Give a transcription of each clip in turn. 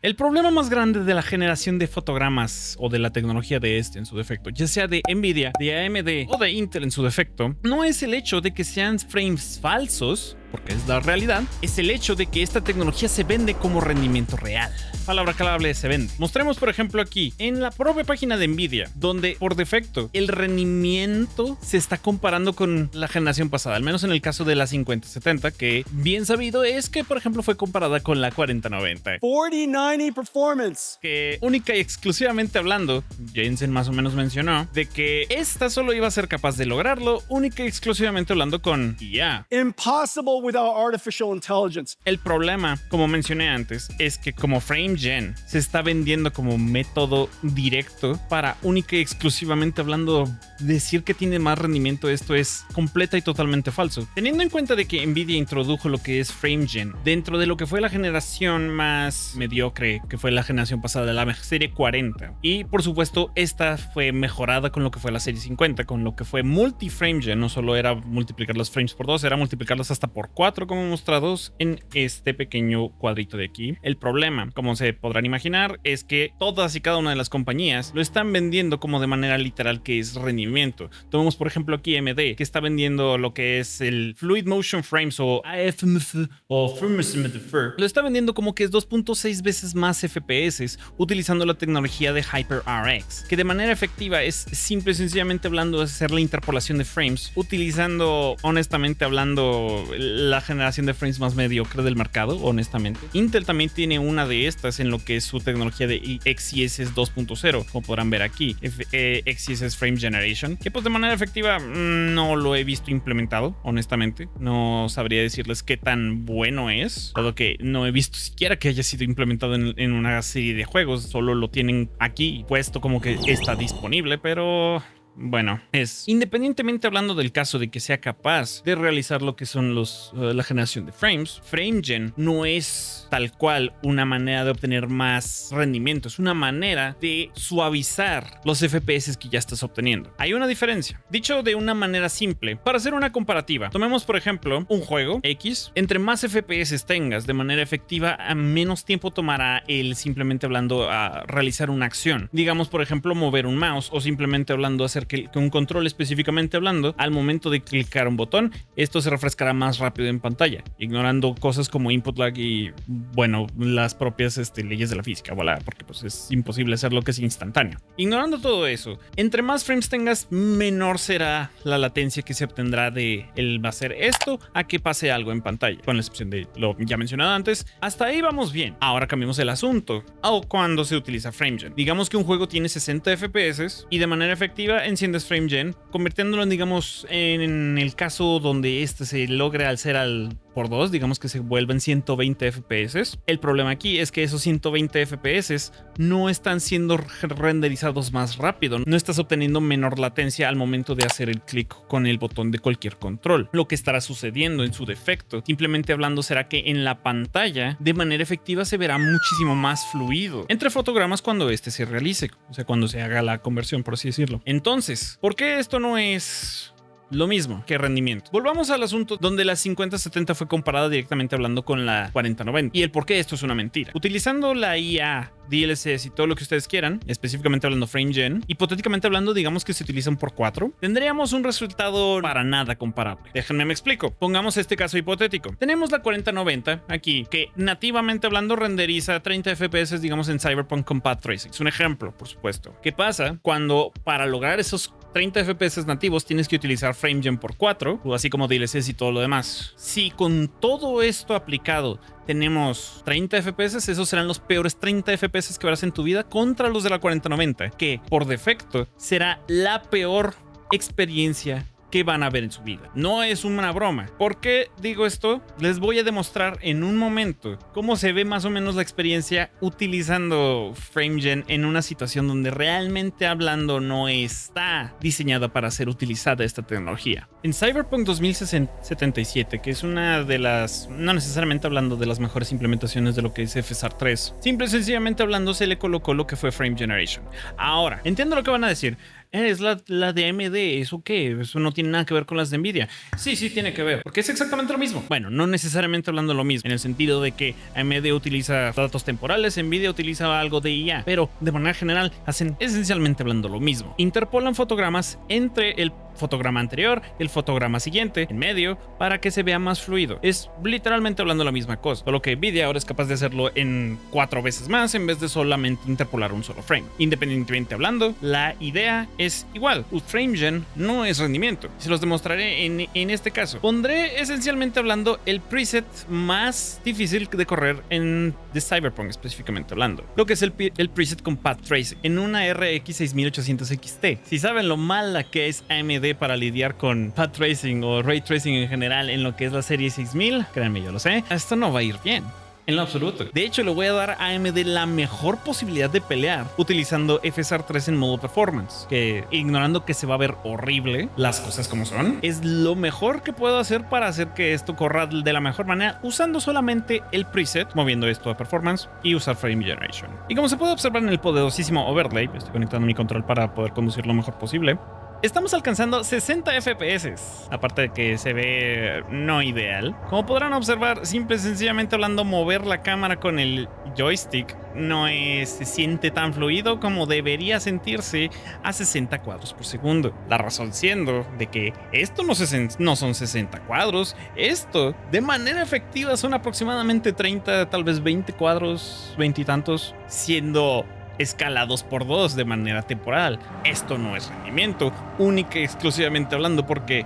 El problema más grande de la generación de fotogramas o de la tecnología de en su defecto, ya sea de Nvidia, de AMD o de Intel en su defecto, no es el hecho de que sean frames falsos, porque es la realidad, es el hecho de que esta tecnología se vende como rendimiento real. Palabra clave, se vende. Mostremos por ejemplo aquí en la propia página de Nvidia, donde por defecto el rendimiento se está comparando con la generación pasada, al menos en el caso de la 5070, que bien sabido es que por ejemplo fue comparada con la 4090. 4090 performance. Que única y exclusivamente hablando, Jensen más o menos mencionó de que esta solo iba a ser capaz de lograrlo única y exclusivamente hablando con IA. Impossible without artificial intelligence. El problema, como mencioné antes, es que como FrameGen se está vendiendo como método directo para única y exclusivamente hablando decir que tiene más rendimiento, esto es completa y totalmente falso. Teniendo en cuenta de que Nvidia introdujo lo que es FrameGen dentro de lo que fue la generación más mediocre, que fue la generación pasada de la serie 40, y por supuesto esta fue mejorada con lo que fue la serie 50, con lo que fue multi-FrameGen, no solo era multiplicar los frames por 2, era multiplicarlos hasta por 4 como mostrados en este pequeño cuadrito de aquí. El problema, como se podrán imaginar, es que todas y cada una de las compañías lo están vendiendo como de manera literal que es rendimiento. Tomemos por ejemplo aquí AMD, que está vendiendo lo que es el Fluid Motion Frames o AFMF o FMF. Lo está vendiendo como que es 2.6 veces más FPS utilizando la tecnología de HyperRX, que de manera efectiva es simple y sencillamente hablando hacer la interpolación de frames utilizando, honestamente hablando, la generación de frames más mediocre del mercado, honestamente. Intel también tiene una de estas en lo que es su tecnología de XeSS 2.0, como podrán ver aquí, XeSS Frame Generation, que pues de manera efectiva no lo he visto implementado, honestamente. No sabría decirles qué tan bueno es, dado que no he visto siquiera que haya sido implementado en una serie de juegos, solo lo tienen aquí puesto como que está disponible, pero... bueno, es independientemente hablando del caso de que sea capaz de realizar lo que son la generación de frames, FrameGen no es tal cual una manera de obtener más rendimiento, es una manera de suavizar los FPS que ya estás obteniendo. Hay una diferencia. Dicho de una manera simple, para hacer una comparativa, tomemos por ejemplo un juego X, entre más FPS tengas de manera efectiva, a menos tiempo tomará el simplemente hablando a realizar una acción. Digamos por ejemplo mover un mouse o simplemente hablando hacer que un control específicamente hablando, al momento de clicar un botón, esto se refrescará más rápido en pantalla, ignorando cosas como input lag y, bueno, las propias leyes de la física, voilà, porque pues es imposible hacer lo que es instantáneo. Ignorando todo eso, entre más frames tengas, menor será la latencia que se obtendrá de él va a hacer esto a que pase algo en pantalla, con la excepción de lo ya mencionado antes. Hasta ahí vamos bien. Ahora cambiemos el asunto. O cuando se utiliza FrameGen. Digamos que un juego tiene 60 FPS y de manera efectiva enciendes FrameGen, convirtiéndolo digamos en el caso donde se logre al ser al por 2, digamos que se vuelven 120 FPS. El problema aquí es que esos 120 FPS no están siendo renderizados más rápido, no estás obteniendo menor latencia al momento de hacer el clic con el botón de cualquier control. Lo que estará sucediendo en su defecto, simplemente hablando, será que en la pantalla de manera efectiva se verá muchísimo más fluido entre fotogramas cuando se realice, o sea, cuando se haga la conversión, por así decirlo. Entonces, ¿por qué esto no es lo mismo que rendimiento? Volvamos al asunto donde la 5070 fue comparada directamente hablando con la 4090 y el por qué esto es una mentira. Utilizando la IA, DLSS y todo lo que ustedes quieran, específicamente hablando FrameGen, hipotéticamente hablando, digamos que se utilizan por 4, tendríamos un resultado para nada comparable. Déjenme me explico. Pongamos este caso hipotético. Tenemos la 4090 aquí, que nativamente hablando renderiza 30 FPS, digamos en Cyberpunk con Path Tracing. Es un ejemplo, por supuesto. ¿Qué pasa cuando para lograr esos 30 FPS nativos tienes que utilizar FrameGen por 4, o así como DLSS y todo lo demás? Si con todo esto aplicado tenemos 30 FPS, esos serán los peores 30 FPS que verás en tu vida contra los de la 4090, que por defecto será la peor experiencia que van a ver en su vida. No es una broma. ¿Por qué digo esto? Les voy a demostrar en un momento cómo se ve más o menos la experiencia utilizando FrameGen en una situación donde realmente hablando no está diseñada para ser utilizada esta tecnología. En Cyberpunk 2077, que es una de las, no necesariamente hablando de las mejores implementaciones de lo que es FSR 3, simple y sencillamente hablando se le colocó lo que fue Frame Generation. Ahora, entiendo lo que van a decir. Es la de AMD, ¿eso qué? Eso no tiene nada que ver con las de Nvidia. Sí, sí tiene que ver, porque es exactamente lo mismo. Bueno, no necesariamente hablando lo mismo, en el sentido de que AMD utiliza datos temporales, Nvidia utiliza algo de IA, pero de manera general hacen esencialmente hablando lo mismo. Interpolan fotogramas entre el fotograma anterior, el fotograma siguiente, en medio, para que se vea más fluido. Es literalmente hablando la misma cosa, solo que Nvidia ahora es capaz de hacerlo en 4 veces más en vez de solamente interpolar un solo frame. Independientemente hablando, la idea es igual. FrameGen no es rendimiento. Se los demostraré en este caso. Pondré esencialmente hablando el preset más difícil de correr de Cyberpunk específicamente hablando, lo que es el preset con Path Tracing en una RX 6800 XT. Si saben lo mala que es AMD para lidiar con Path Tracing o Ray Tracing en general en lo que es la serie 6000, créanme, yo lo sé, esto no va a ir bien. En lo absoluto. De hecho, le voy a dar a AMD la mejor posibilidad de pelear utilizando FSR 3 en modo performance, que ignorando que se va a ver horrible, las cosas como son, es lo mejor que puedo hacer para hacer que esto corra de la mejor manera usando solamente el preset, moviendo esto a performance y usar frame generation. Y como se puede observar en el poderosísimo overlay, estoy conectando mi control para poder conducir lo mejor posible. Estamos alcanzando 60 FPS, aparte de que se ve no ideal. Como podrán observar, simple y sencillamente hablando, mover la cámara con el joystick no se siente tan fluido como debería sentirse a 60 cuadros por segundo. La razón siendo de que esto no son 60 cuadros, esto de manera efectiva son aproximadamente 30, tal vez 20 cuadros, 20 y tantos, siendo escalados por 2 de manera temporal. Esto no es rendimiento, única y exclusivamente hablando, porque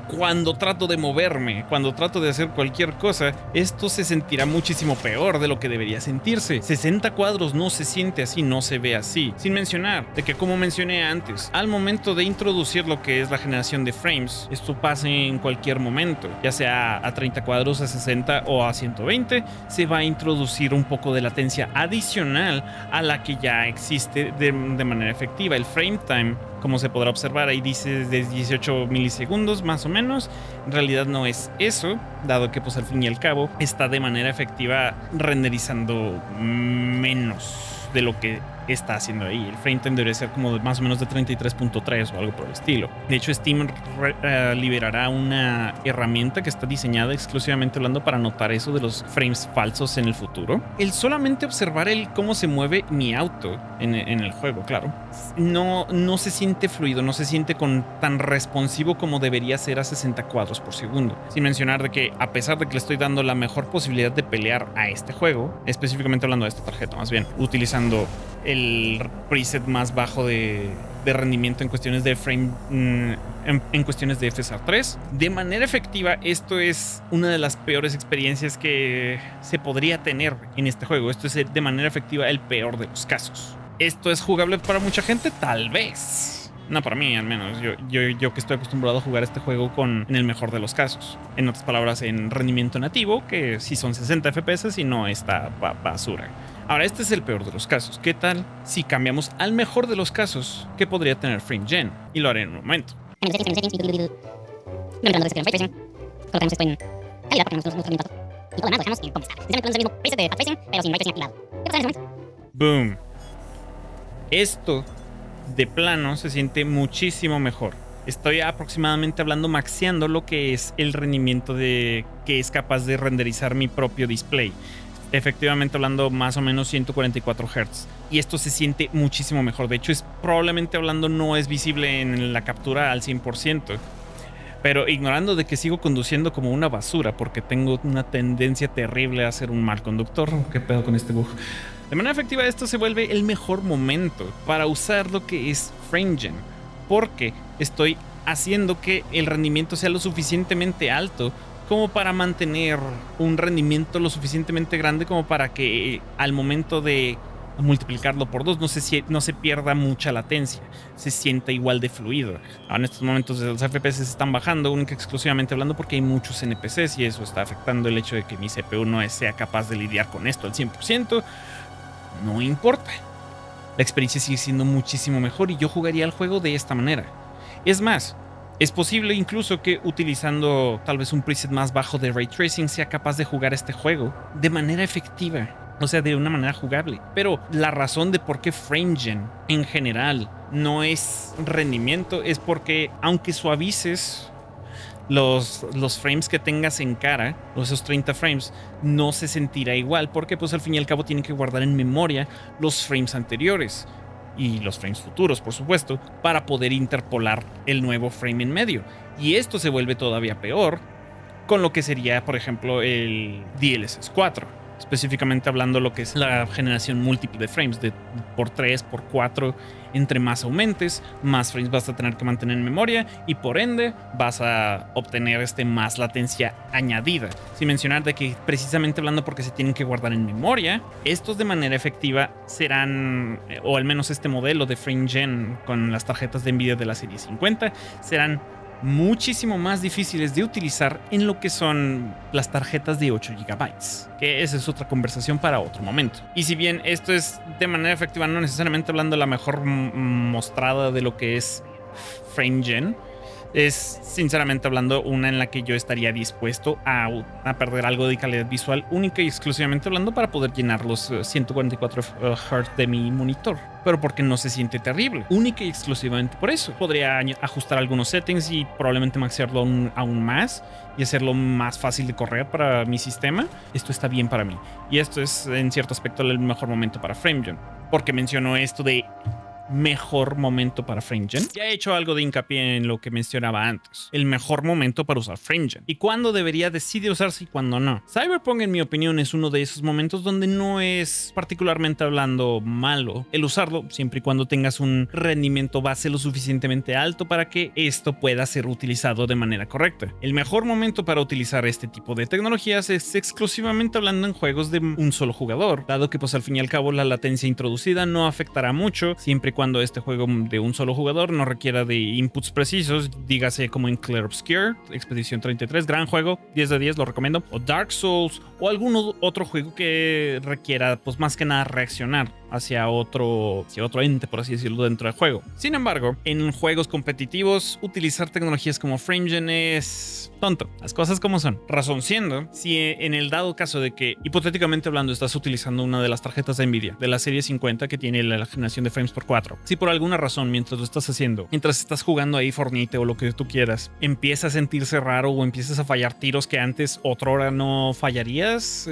cuando trato de moverme, cuando trato de hacer cualquier cosa, esto se sentirá muchísimo peor de lo que debería sentirse. 60 cuadros no se siente así, no se ve así. Sin mencionar de que, como mencioné antes, al momento de introducir lo que es la generación de frames, esto pasa en cualquier momento, ya sea a 30 cuadros, a 60 o a 120, se va a introducir un poco de latencia adicional a la que ya existe de manera efectiva. El frame time, como se podrá observar, ahí dice de 18 milisegundos más o menos. En realidad no es eso, dado que pues al fin y al cabo está de manera efectiva renderizando menos de lo que está haciendo ahí. El frame time debería ser como más o menos de 33.3 o algo por el estilo. De hecho, Steam liberará una herramienta que está diseñada exclusivamente hablando para notar eso de los frames falsos en el futuro. El solamente observar cómo se mueve mi auto en el juego, claro, no se siente fluido, no se siente tan responsivo como debería ser a 60 cuadros por segundo. Sin mencionar de que, a pesar de que le estoy dando la mejor posibilidad de pelear a este juego, específicamente hablando de esta tarjeta más bien, utilizando el preset más bajo de rendimiento en cuestiones de frame, en cuestiones de FSR 3. De manera efectiva, esto es una de las peores experiencias que se podría tener en este juego. Esto es de manera efectiva el peor de los casos. ¿Esto es jugable para mucha gente? Tal vez. No, para mí al menos. Yo que estoy acostumbrado a jugar este juego en el mejor de los casos. En otras palabras, en rendimiento nativo, que sí son 60 FPS y no esta basura. Ahora, este es el peor de los casos. ¿Qué tal si cambiamos al mejor de los casos que podría tener FrameGen? Y lo haré en un momento. Boom. Esto de plano se siente muchísimo mejor. Estoy aproximadamente hablando maxeando lo que es el rendimiento que es capaz de renderizar mi propio display. Efectivamente hablando más o menos 144 Hz. Y esto se siente muchísimo mejor. De hecho, probablemente hablando no es visible en la captura al 100%. Pero ignorando de que sigo conduciendo como una basura porque tengo una tendencia terrible a ser un mal conductor. ¿Qué pedo con este bug? De manera efectiva, esto se vuelve el mejor momento para usar lo que es FrameGen, porque estoy haciendo que el rendimiento sea lo suficientemente alto como para mantener un rendimiento lo suficientemente grande como para que al momento de multiplicarlo por 2 no se pierda mucha latencia, se sienta igual de fluido. Ahora en estos momentos los FPS están bajando única y exclusivamente hablando porque hay muchos NPCs y eso está afectando el hecho de que mi CPU no sea capaz de lidiar con esto al 100%. No importa, la experiencia sigue siendo muchísimo mejor y yo jugaría el juego de esta manera. Es más, es posible incluso que utilizando tal vez un preset más bajo de Ray Tracing sea capaz de jugar este juego de manera efectiva, O sea, de una manera jugable. Pero la razón de por qué FrameGen en general no es rendimiento es porque aunque suavices los frames que tengas en cara, esos 30 frames, no se sentirá igual porque pues al fin y al cabo tienen que guardar en memoria los frames anteriores y los frames futuros, por supuesto, para poder interpolar el nuevo frame en medio. Y esto se vuelve todavía peor con lo que sería, por ejemplo, el DLSS 4. Específicamente hablando lo que es la generación múltiple de frames, de por 3, por 4. Entre más aumentes, más frames vas a tener que mantener en memoria y por ende vas a obtener más latencia añadida. Sin mencionar de que precisamente hablando porque se tienen que guardar en memoria, estos de manera efectiva serán, o al menos este modelo de FrameGen con las tarjetas de Nvidia de la serie 50, serán muchísimo más difíciles de utilizar en lo que son las tarjetas de 8 GB, que esa es otra conversación para otro momento. Y si bien esto es de manera efectiva, no necesariamente hablando de la mejor mostrada de lo que es FrameGen, es sinceramente hablando una en la que yo estaría dispuesto a perder algo de calidad visual única y exclusivamente hablando para poder llenar los 144 Hz de mi monitor, pero porque no se siente terrible, única y exclusivamente por eso. Podría ajustar algunos settings y probablemente maxearlo aún más y hacerlo más fácil de correr para mi sistema. Esto está bien para mí y esto es en cierto aspecto el mejor momento para FrameGen. Porque menciono esto de mejor momento para FrameGen. Ya he hecho algo de hincapié en lo que mencionaba antes. El mejor momento para usar FrameGen. Y cuándo debería decidir usarse y cuándo no. Cyberpunk, en mi opinión, es uno de esos momentos donde no es particularmente hablando malo el usarlo, siempre y cuando tengas un rendimiento base lo suficientemente alto para que esto pueda ser utilizado de manera correcta. El mejor momento para utilizar este tipo de tecnologías es exclusivamente hablando en juegos de un solo jugador, dado que pues al fin y al cabo la latencia introducida no afectará mucho, siempre y cuando este juego de un solo jugador no requiera de inputs precisos, dígase como en Clair Obscur, Expedición 33, gran juego, 10 de 10, lo recomiendo, o Dark Souls, o algún otro juego que requiera pues más que nada reaccionar hacia otro ente, por así decirlo, dentro del juego. Sin embargo, en juegos competitivos, utilizar tecnologías como FrameGen es tonto. Las cosas como son. Razón siendo, si en el dado caso de que, hipotéticamente hablando, estás utilizando una de las tarjetas de Nvidia de la serie 50 que tiene la generación de frames por 4, si por alguna razón mientras lo estás haciendo, mientras estás jugando ahí Fortnite o lo que tú quieras, empieza a sentirse raro o empiezas a fallar tiros que antes otrora no fallarías,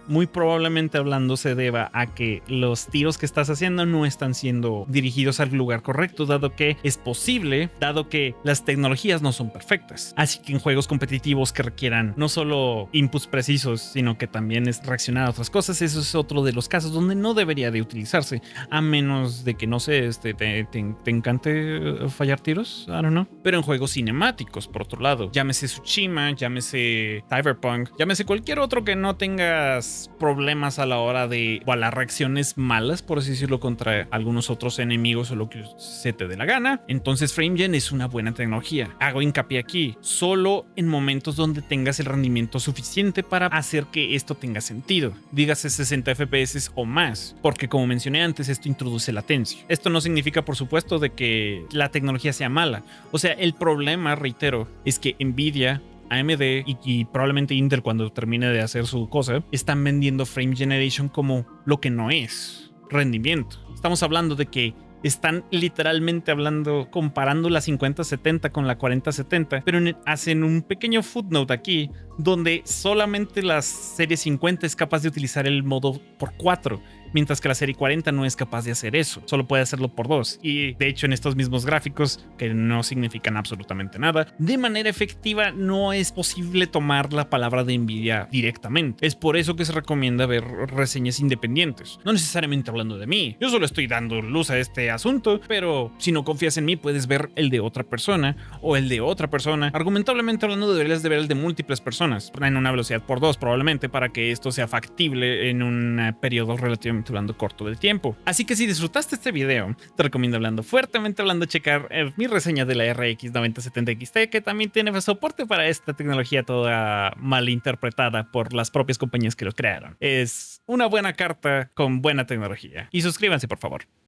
muy probablemente hablando se deba a que los tiros que estás haciendo no están siendo dirigidos al lugar correcto, dado que es posible, dado que las tecnologías no son perfectas. Así que en juegos competitivos que requieran no solo inputs precisos, sino que también es reaccionar a otras cosas, eso es otro de los casos donde no debería de utilizarse, a menos de que, no sé, te encante fallar tiros, I don't know. Pero en juegos cinemáticos, por otro lado, llámese Tsushima, llámese Cyberpunk, llámese cualquier otro que no tengas problemas a la hora de, o a las reacciones malas, por así decirlo, contra algunos otros enemigos o lo que se te dé la gana, entonces FrameGen es una buena tecnología. Hago hincapié aquí, solo en momentos donde tengas el rendimiento suficiente para hacer que esto tenga sentido, dígase 60 FPS o más, porque como mencioné antes, esto introduce latencia. Esto no significa, por supuesto, de que la tecnología sea mala. O sea, el problema, reitero, es que Nvidia, AMD y probablemente Intel, cuando termine de hacer su cosa, están vendiendo Frame Generation como lo que no es rendimiento. Estamos hablando de que están literalmente hablando, comparando la 5070 con la 4070, pero hacen un pequeño footnote aquí donde solamente la serie 50 es capaz de utilizar el modo por 4, mientras que la serie 40 no es capaz de hacer eso, solo puede hacerlo por 2. Y de hecho en estos mismos gráficos, que no significan absolutamente nada, de manera efectiva no es posible tomar la palabra de Nvidia directamente. Es por eso que se recomienda ver reseñas independientes, no necesariamente hablando de mí. Yo solo estoy dando luz a este asunto, pero si no confías en mí puedes ver el de otra persona o el de otra persona. Argumentablemente hablando, deberías de ver el de múltiples personas en una velocidad por 2 probablemente, para que esto sea factible en un periodo relativamente hablando corto de tiempo. Así que si disfrutaste este video, te recomiendo fuertemente hablando checar mi reseña de la RX 9070 XT, que también tiene soporte para esta tecnología toda mal interpretada por las propias compañías que lo crearon. Es una buena carta con buena tecnología. Y suscríbanse, por favor.